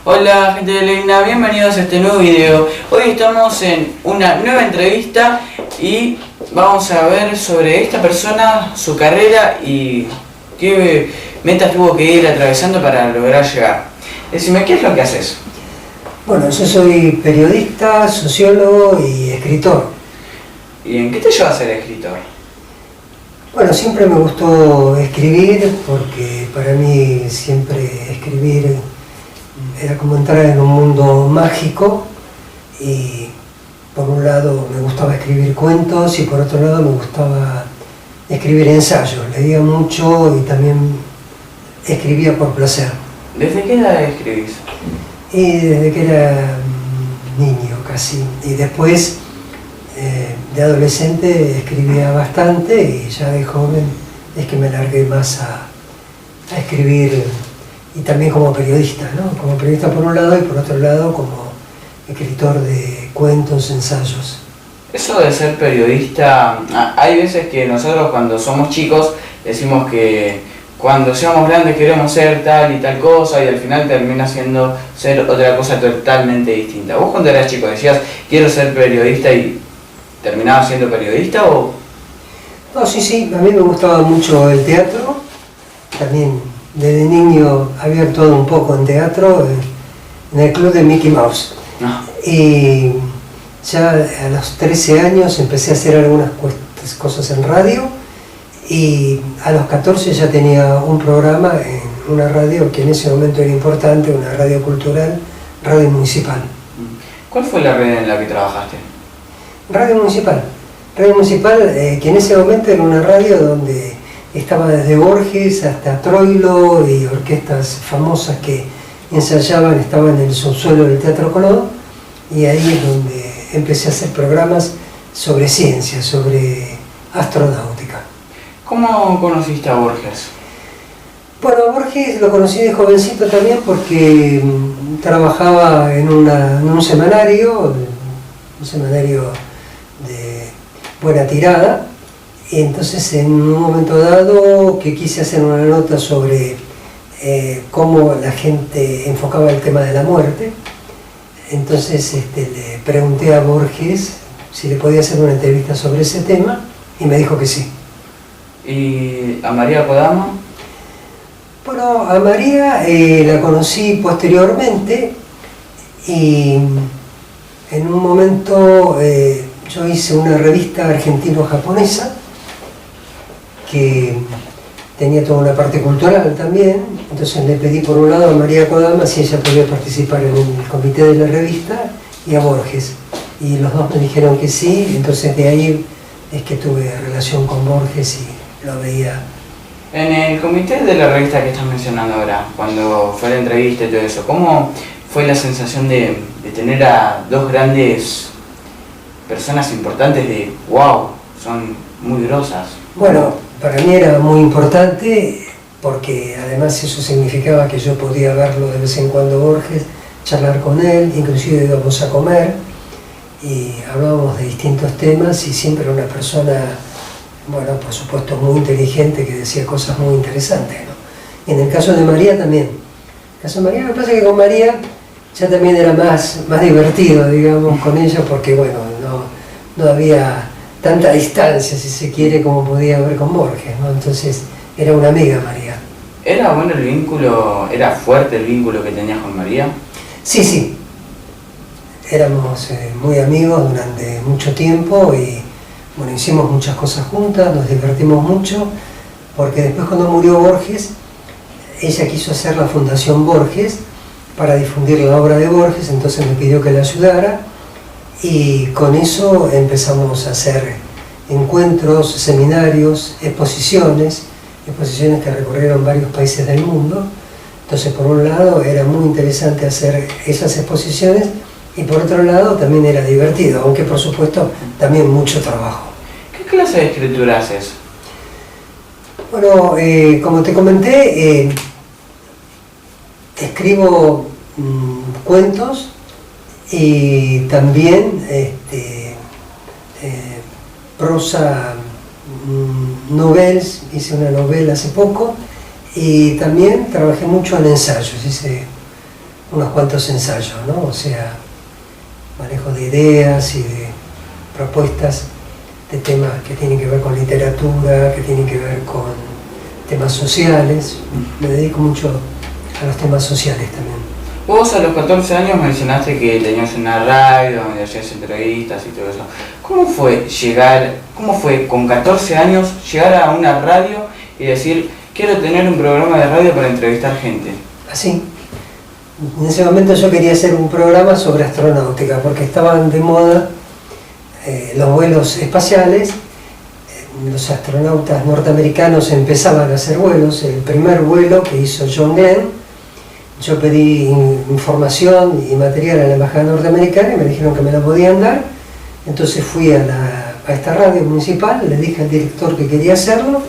Hola gente de Leina, bienvenidos a este nuevo video. Hoy estamos en una nueva entrevista y vamos a ver sobre esta persona, su carrera y qué metas tuvo que ir atravesando para lograr llegar. Decime, ¿qué es lo que haces? Bueno, yo soy periodista, sociólogo y escritor. ¿Y en qué te lleva a ser escritor? Bueno, siempre me gustó escribir porque para mí siempre escribir era como entrar en un mundo mágico y por un lado me gustaba escribir cuentos y por otro lado me gustaba escribir ensayos. Leía mucho y también escribía por placer. ¿Desde qué edad escribís? Y desde que era niño casi. Y después de adolescente escribía bastante y ya de joven es que me largué más a escribir y también como periodista, ¿no? Como periodista por un lado y por otro lado como escritor de cuentos, ensayos. Eso de ser periodista, hay veces que nosotros cuando somos chicos decimos que cuando seamos grandes queremos ser tal y tal cosa y al final termina siendo ser otra cosa totalmente distinta. ¿Vos cuando eras chico decías quiero ser periodista y terminabas siendo periodista o...? No, sí, a mí me gustaba mucho el teatro, también desde niño había actuado un poco en teatro en el club de Mickey Mouse. No. Y ya a los 13 años empecé a hacer algunas cosas en radio y a los 14 ya tenía un programa en una radio que en ese momento era importante, una radio cultural, Radio Municipal. ¿Cuál fue la red en la que trabajaste? Radio Municipal, que en ese momento era una radio donde estaba desde Borges hasta Troilo y orquestas famosas que ensayaban, estaban en el subsuelo del Teatro Colón y ahí es donde empecé a hacer programas sobre ciencia, sobre astronáutica. ¿Cómo conociste a Borges? Bueno, a Borges lo conocí de jovencito también porque trabajaba en un semanario de buena tirada. Y entonces en un momento dado que quise hacer una nota sobre cómo la gente enfocaba el tema de la muerte, entonces le pregunté a Borges si le podía hacer una entrevista sobre ese tema y me dijo que sí. ¿Y a María Kodama? Bueno, a María la conocí posteriormente y en un momento yo hice una revista argentino-japonesa que tenía toda una parte cultural también, entonces le pedí por un lado a María Kodama si ella podía participar en el comité de la revista y a Borges, y los dos me dijeron que sí, entonces de ahí es que tuve relación con Borges y lo veía. En el comité de la revista que estás mencionando ahora, cuando fue la entrevista y todo eso, ¿cómo fue la sensación de tener a dos grandes personas importantes de wow, son muy grosas? Bueno, para mí era muy importante porque además eso significaba que yo podía verlo de vez en cuando Borges, charlar con él, inclusive íbamos a comer y hablábamos de distintos temas y siempre era una persona, bueno, por supuesto muy inteligente que decía cosas muy interesantes, ¿no? Y en el caso de María también. En el caso de María, me pasa que con María ya también era más divertido, digamos, con ella porque, bueno, no había tanta distancia, si se quiere, como podía haber con Borges, ¿no? Entonces era una amiga María. ¿Era bueno el vínculo, era fuerte el vínculo que tenías con María? Sí. Éramos muy amigos durante mucho tiempo y bueno, hicimos muchas cosas juntas, nos divertimos mucho, porque después cuando murió Borges, ella quiso hacer la Fundación Borges para difundir la obra de Borges, entonces me pidió que la ayudara. Y con eso empezamos a hacer encuentros, seminarios, exposiciones que recorrieron varios países del mundo. Entonces, por un lado, era muy interesante hacer esas exposiciones y por otro lado también era divertido, aunque por supuesto también mucho trabajo. ¿Qué clase de escritura haces? Bueno, como te comenté, escribo cuentos y también prosa, novelas, hice una novela hace poco y también trabajé mucho en ensayos, hice unos cuantos ensayos, ¿no? O sea, manejo de ideas y de propuestas de temas que tienen que ver con literatura, que tienen que ver con temas sociales. Me dedico mucho a los temas sociales también. Vos a los 14 años mencionaste que tenías una radio donde hacías entrevistas y todo eso. ¿Cómo fue con 14 años llegar a una radio y decir, quiero tener un programa de radio para entrevistar gente? Así. En ese momento yo quería hacer un programa sobre astronáutica, porque estaban de moda los vuelos espaciales. Los astronautas norteamericanos empezaban a hacer vuelos. El primer vuelo que hizo John Glenn, yo pedí información y material a la embajada norteamericana y me dijeron que me la podían dar. Entonces fui a esta radio municipal, le dije al director que quería hacerlo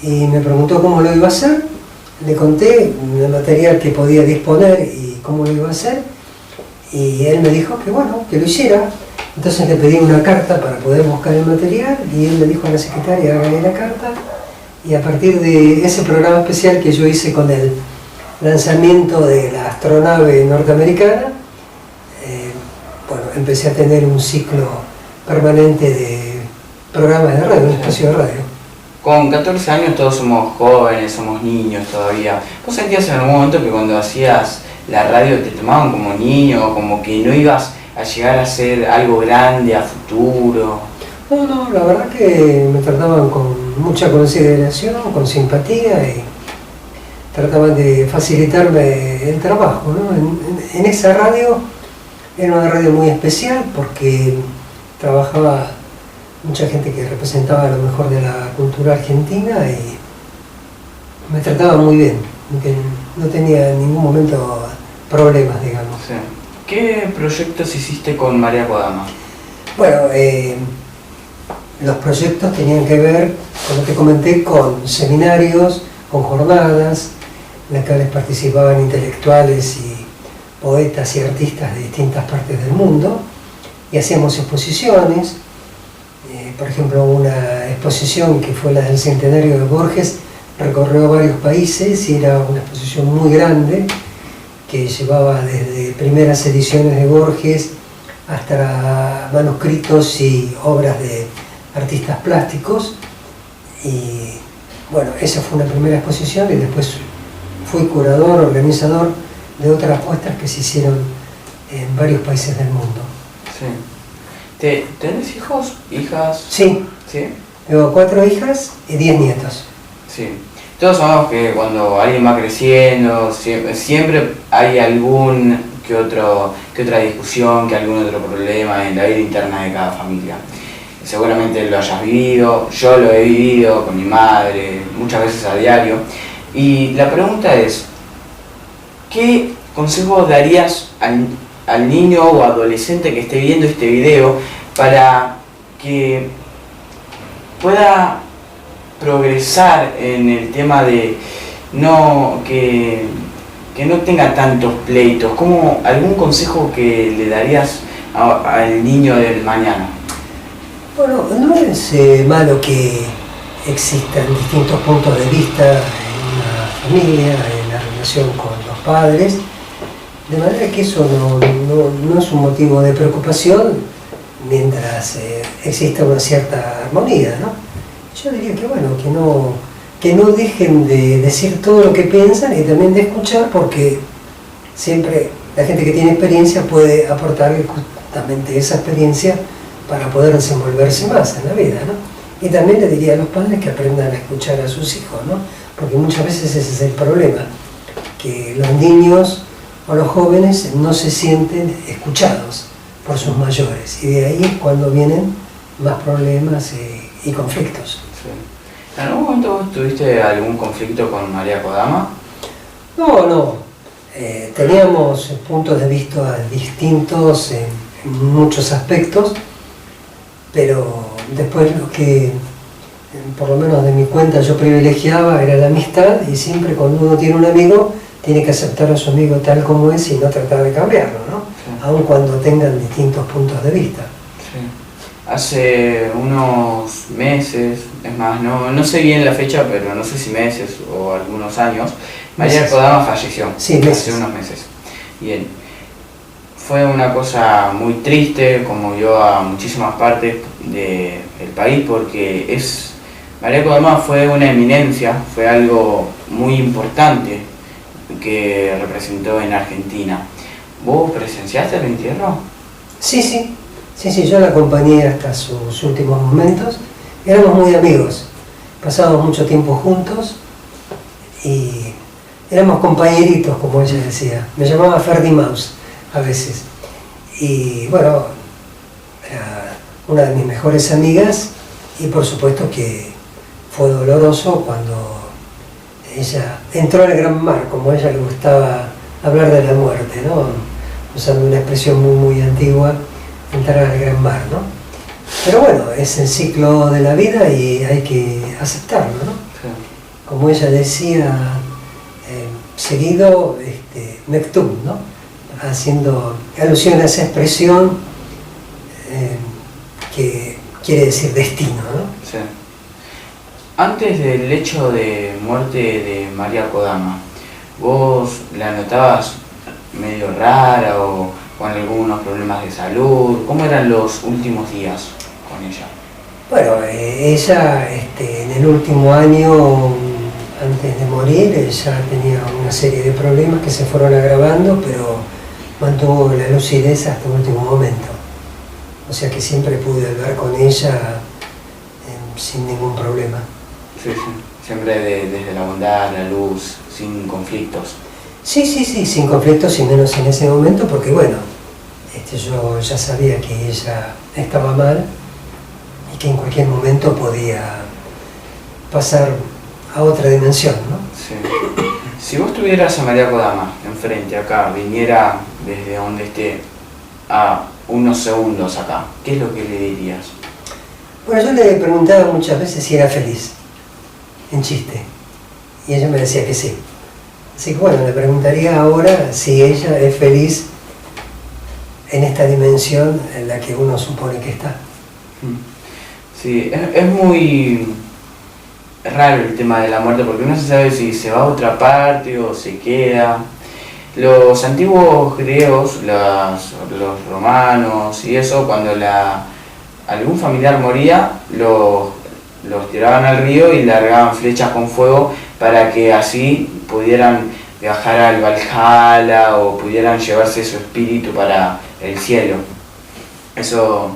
y me preguntó cómo lo iba a hacer. Le conté el material que podía disponer y cómo lo iba a hacer, y él me dijo que bueno, que lo hiciera. Entonces le pedí una carta para poder buscar el material y él me dijo a la secretaria, hágale la carta, y a partir de ese programa especial que yo hice con el lanzamiento de la astronave norteamericana, bueno, empecé a tener un ciclo permanente de programas de radio, un espacio de radio. Con 14 años todos somos jóvenes, somos niños todavía. ¿Vos sentías en algún momento que cuando hacías la radio te tomaban como niño, como que no ibas a llegar a ser algo grande a futuro? No, la verdad que me trataban con mucha consideración, con simpatía, y trataban de facilitarme el trabajo, ¿no? En esa radio era una radio muy especial porque trabajaba mucha gente que representaba lo mejor de la cultura argentina y me trataba muy bien, no tenía en ningún momento problemas, digamos. Sí. ¿Qué proyectos hiciste con María Kodama? Bueno, los proyectos tenían que ver, como te comenté, con seminarios, con jornadas, en las cuales participaban intelectuales y poetas y artistas de distintas partes del mundo, y hacíamos exposiciones. Por ejemplo, una exposición que fue la del centenario de Borges recorrió varios países y era una exposición muy grande que llevaba desde primeras ediciones de Borges hasta manuscritos y obras de artistas plásticos. Y bueno, esa fue una primera exposición y después fui curador, organizador de otras puestas que se hicieron en varios países del mundo. Sí. ¿Tenés hijos? ¿Hijas? Sí. ¿Sí? Tengo 4 hijas y 10 nietos. Sí. Todos sabemos que cuando alguien va creciendo, siempre hay que otra discusión, que algún otro problema en la vida interna de cada familia. Seguramente lo hayas vivido, yo lo he vivido con mi madre, muchas veces a diario. Y la pregunta es, ¿qué consejo darías al niño o adolescente que esté viendo este video para que pueda progresar en el tema de que no tenga tantos pleitos? ¿Cómo, algún consejo que le darías al niño del mañana? Bueno, no es malo que existan distintos puntos de vista en una familia, en la relación con los padres, de manera que eso no es un motivo de preocupación mientras exista una cierta armonía, ¿no? Yo diría que bueno, que no dejen de decir todo lo que piensan y también de escuchar, porque siempre la gente que tiene experiencia puede aportarle justamente esa experiencia para poder desenvolverse más en la vida, ¿no? Y también le diría a los padres que aprendan a escuchar a sus hijos, ¿no? Porque muchas veces ese es el problema, que los niños o los jóvenes no se sienten escuchados por sus mayores, y de ahí es cuando vienen más problemas y conflictos. Sí. ¿En algún momento vos tuviste algún conflicto con María Kodama? No. Teníamos puntos de vista distintos en muchos aspectos, pero después lo que, por lo menos de mi cuenta, yo privilegiaba era la amistad, y siempre cuando uno tiene un amigo, tiene que aceptar a su amigo tal como es y no tratar de cambiarlo, ¿no? Sí. Aun cuando tengan distintos puntos de vista. Sí. Hace unos meses, es más, no sé bien la fecha, pero no sé si meses o algunos años, María Kodama falleció. Sí, meses. Hace unos meses. Bien. Fue una cosa muy triste, conmovió a muchísimas partes del país porque María Kodama fue una eminencia, fue algo muy importante que representó en Argentina. ¿Vos presenciaste el entierro? Sí, yo la acompañé hasta sus últimos momentos. Éramos muy amigos, pasábamos mucho tiempo juntos y éramos compañeritos, como ella decía. Me llamaba Ferdi Maus a veces. Y bueno, era una de mis mejores amigas y por supuesto que fue doloroso cuando ella entró en el gran mar, como a ella le gustaba hablar de la muerte, ¿no? Usando una expresión muy antigua, entrar al gran mar, ¿no? Pero bueno, es el ciclo de la vida y hay que aceptarlo, ¿no? Sí. Como ella decía, seguido Mektum, ¿no? Haciendo alusión a esa expresión que quiere decir destino, ¿no? Sí. Antes del hecho de muerte de María Kodama, ¿vos la notabas medio rara o con algunos problemas de salud? ¿Cómo eran los últimos días con ella? Bueno, ella en el último año, antes de morir, ella tenía una serie de problemas que se fueron agravando, pero mantuvo la lucidez hasta el último momento. O sea que siempre pude hablar con ella sin ningún problema. Sí, siempre desde la bondad, la luz, sin conflictos. Sí, sin conflictos y menos en ese momento, porque bueno, yo ya sabía que ella estaba mal y que en cualquier momento podía pasar a otra dimensión, ¿no? Sí. Si vos tuvieras a María Kodama enfrente acá, viniera desde donde esté a unos segundos acá, ¿qué es lo que le dirías? Bueno, yo le preguntaba muchas veces si era feliz, en chiste, y ella me decía que sí. Así que bueno, le preguntaría ahora si ella es feliz en esta dimensión en la que uno supone que está. Sí, es muy raro el tema de la muerte porque no se sabe si se va a otra parte o se queda. Los antiguos griegos, los romanos y eso, cuando algún familiar moría, los tiraban al río y largaban flechas con fuego para que así pudieran viajar al Valhalla o pudieran llevarse su espíritu para el cielo. Eso,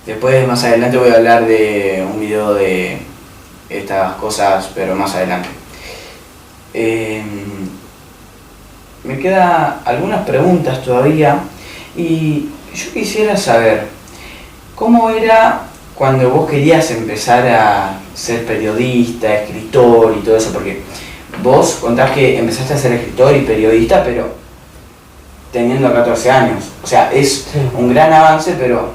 después más adelante voy a hablar de un video de estas cosas, pero más adelante. Me quedan algunas preguntas todavía y yo quisiera saber cómo era cuando vos querías empezar a ser periodista, escritor y todo eso, porque vos contás que empezaste a ser escritor y periodista, pero teniendo 14 años. O sea, es un gran avance, pero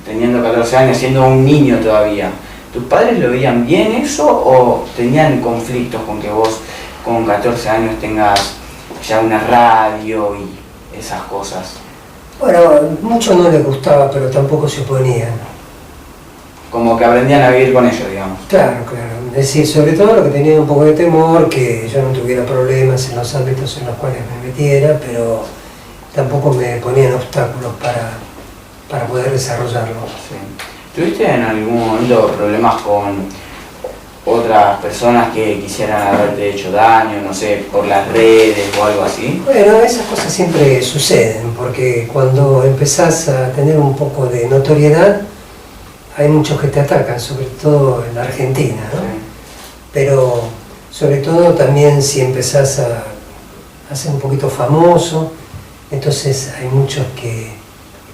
teniendo 14 años, siendo un niño todavía. ¿Tus padres lo veían bien eso o tenían conflictos con que vos con 14 años tengas ya una radio y esas cosas? Bueno, mucho no les gustaba, pero tampoco se oponían. Como que aprendían a vivir con ello, digamos. Claro. Es decir, sobre todo lo que tenía un poco de temor, que yo no tuviera problemas en los ámbitos en los cuales me metiera, pero tampoco me ponían obstáculos para poder desarrollarlo. Sí. ¿Tuviste en algún momento problemas con otras personas que quisieran haberte hecho daño, no sé, por las redes o algo así? Bueno, esas cosas siempre suceden, porque cuando empezás a tener un poco de notoriedad, hay muchos que te atacan, sobre todo en la Argentina, ¿no? Sí. Pero sobre todo también si empezás a ser un poquito famoso, entonces hay muchos que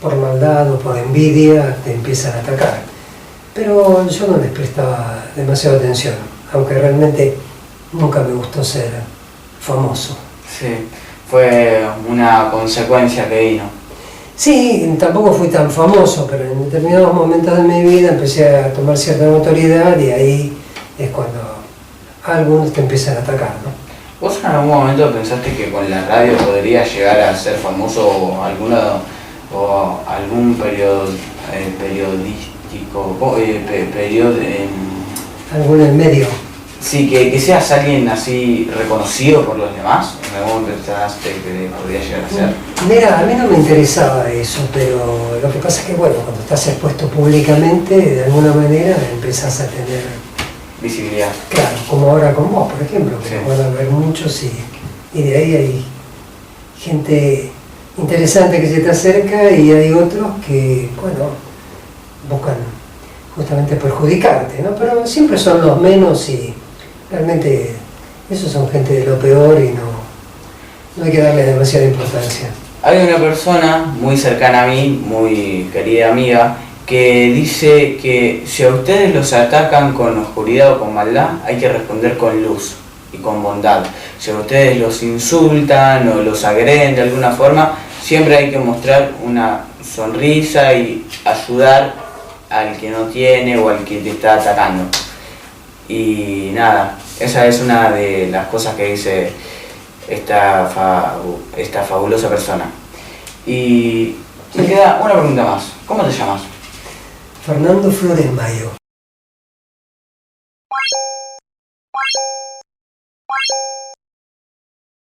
por maldad o por envidia te empiezan a atacar. Pero yo no les prestaba demasiada atención, aunque realmente nunca me gustó ser famoso. Sí, fue una consecuencia que vino. Sí, tampoco fui tan famoso, pero en determinados momentos de mi vida empecé a tomar cierta notoriedad y ahí es cuando algunos te empiezan a atacar, ¿no? ¿Vos en algún momento pensaste que con la radio podrías llegar a ser famoso o algún periodístico, algún en medio? Sí, que seas alguien así reconocido por los demás, en algún momento pensaste que podría llegar a ser. Mira, a mí no me interesaba eso, pero lo que pasa es que, bueno, cuando estás expuesto públicamente, de alguna manera empezás a tener... Visibilidad. Claro, como ahora con vos, por ejemplo, que Sí. nos van a ver muchos y de ahí hay gente interesante que se te acerca y hay otros que, bueno, buscan justamente perjudicarte, ¿no? Pero siempre son los menos y realmente esos son gente de lo peor y no hay que darle demasiada importancia. Hay una persona muy cercana a mí, muy querida amiga, que dice que si a ustedes los atacan con oscuridad o con maldad, hay que responder con luz y con bondad. Si a ustedes los insultan o los agreden de alguna forma, siempre hay que mostrar una sonrisa y ayudar al que no tiene o al que te está atacando. Y nada, esa es una de las cosas que dice esta fabulosa persona. Y me queda una pregunta más. ¿Cómo te llamas? Fernando Flores Mayo.